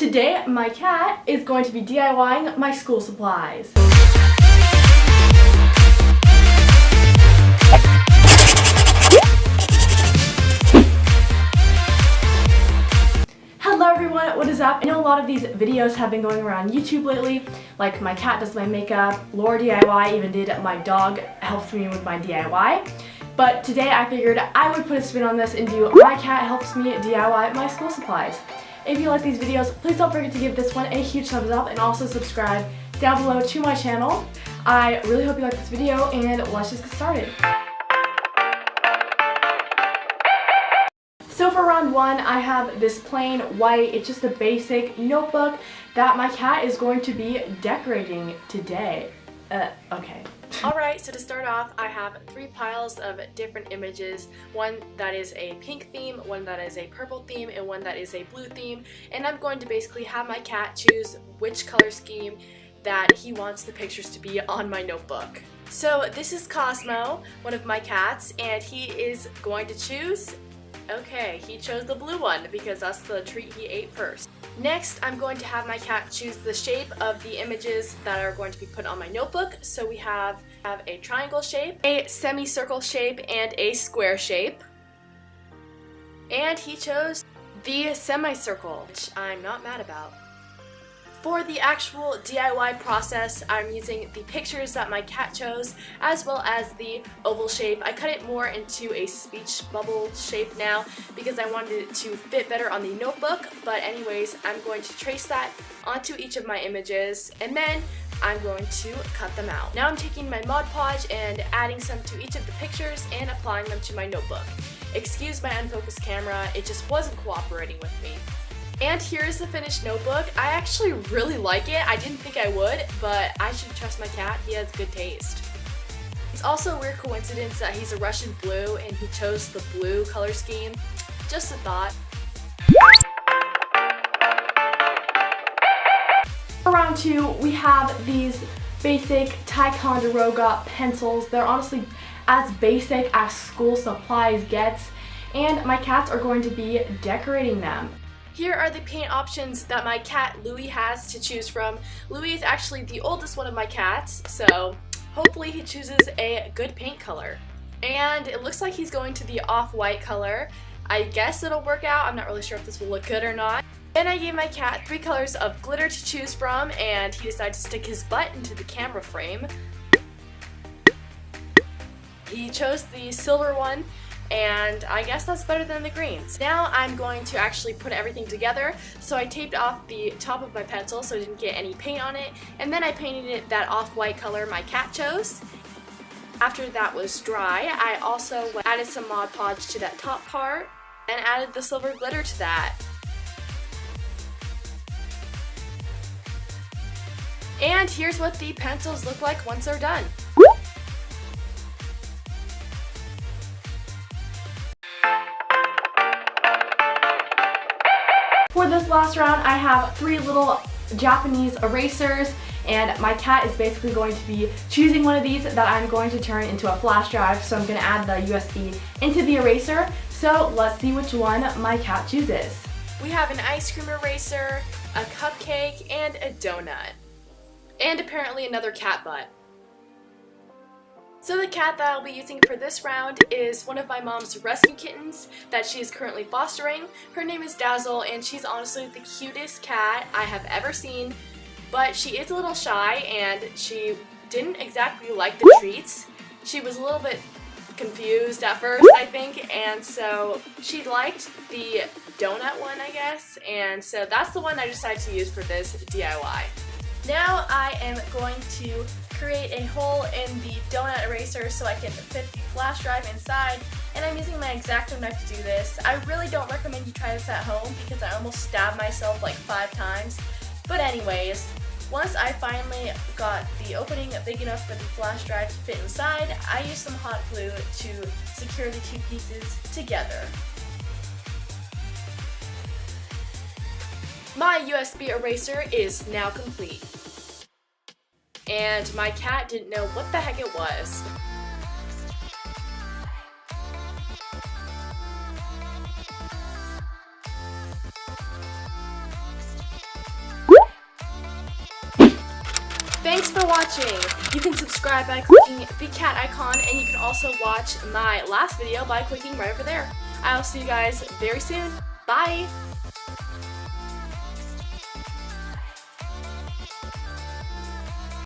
Today, my cat is going to be DIYing my school supplies. Hello everyone, what is up? I know a lot of these videos have been going around YouTube lately, like my cat does my makeup, Laura DIY even did my dog helps me with my DIY. But today I figured I would put a spin on this and do my cat helps me DIY my school supplies. If you like these videos, please don't forget to give this one a huge thumbs up and also subscribe down below to my channel. I really hope you like this video and let's just get started. So for round one, I have this plain white, it's just a basic notebook that my cat is going to be decorating today. Okay. Alright, so to start off, I have 3 piles of different images. One that is a pink theme, one that is a purple theme, and one that is a blue theme. And I'm going to basically have my cat choose which color scheme that he wants the pictures to be on my notebook. So this is Cosmo, one of my cats, and he is going to choose. Okay, he chose the blue one because that's the treat he ate first. Next, I'm going to have my cat choose the shape of the images that are going to be put on my notebook. So we have a triangle shape, a semicircle shape, and a square shape. And he chose the semicircle, which I'm not mad about. For the actual DIY process, I'm using the pictures that my cat chose as well as the oval shape. I cut it more into a speech bubble shape now because I wanted it to fit better on the notebook, but anyways, I'm going to trace that onto each of my images and then I'm going to cut them out. Now I'm taking my Mod Podge and adding some to each of the pictures and applying them to my notebook. Excuse my unfocused camera, it just wasn't cooperating with me. And here's the finished notebook. I actually really like it. I didn't think I would, but I should trust my cat. He has good taste. It's also a weird coincidence that he's a Russian blue and he chose the blue color scheme. Just a thought. For round 2, we have these basic Ticonderoga pencils. They're honestly as basic as school supplies gets, and my cats are going to be decorating them. Here are the paint options that my cat Louie has to choose from. Louie is actually the oldest one of my cats, so hopefully he chooses a good paint color. And it looks like he's going to the off-white color. I guess it'll work out. I'm not really sure if this will look good or not. Then I gave my cat 3 colors of glitter to choose from, and he decided to stick his butt into the camera frame. He chose the silver one, and I guess that's better than the greens. Now I'm going to actually put everything together. So I taped off the top of my pencil so I didn't get any paint on it, and then I painted it that off-white color my cat chose. After that was dry, I also added some Mod Podge to that top part and added the silver glitter to that. And here's what the pencils look like once they're done. For this last round, I have 3 little Japanese erasers, and my cat is basically going to be choosing one of these that I'm going to turn into a flash drive, so I'm going to add the USB into the eraser. So let's see which one my cat chooses. We have an ice cream eraser, a cupcake, and a donut. And apparently another cat butt. So the cat that I'll be using for this round is one of my mom's rescue kittens that she is currently fostering. Her name is Dazzle, and she's honestly the cutest cat I have ever seen, but she is a little shy and she didn't exactly like the treats. She was a little bit confused at first, I think, and so she liked the donut one, I guess, and so that's the one I decided to use for this DIY. Now I am going to create a hole in the donut eraser so I can fit the flash drive inside, and I'm using my X-Acto knife to do this. I really don't recommend you try this at home because I almost stabbed myself like 5 times. But anyways, once I finally got the opening big enough for the flash drive to fit inside, I used some hot glue to secure the 2 pieces together. My USB eraser is now complete. And my cat didn't know what the heck it was. Thanks for watching. You can subscribe by clicking the cat icon, and you can also watch my last video by clicking right over there. I'll see you guys very soon. Bye!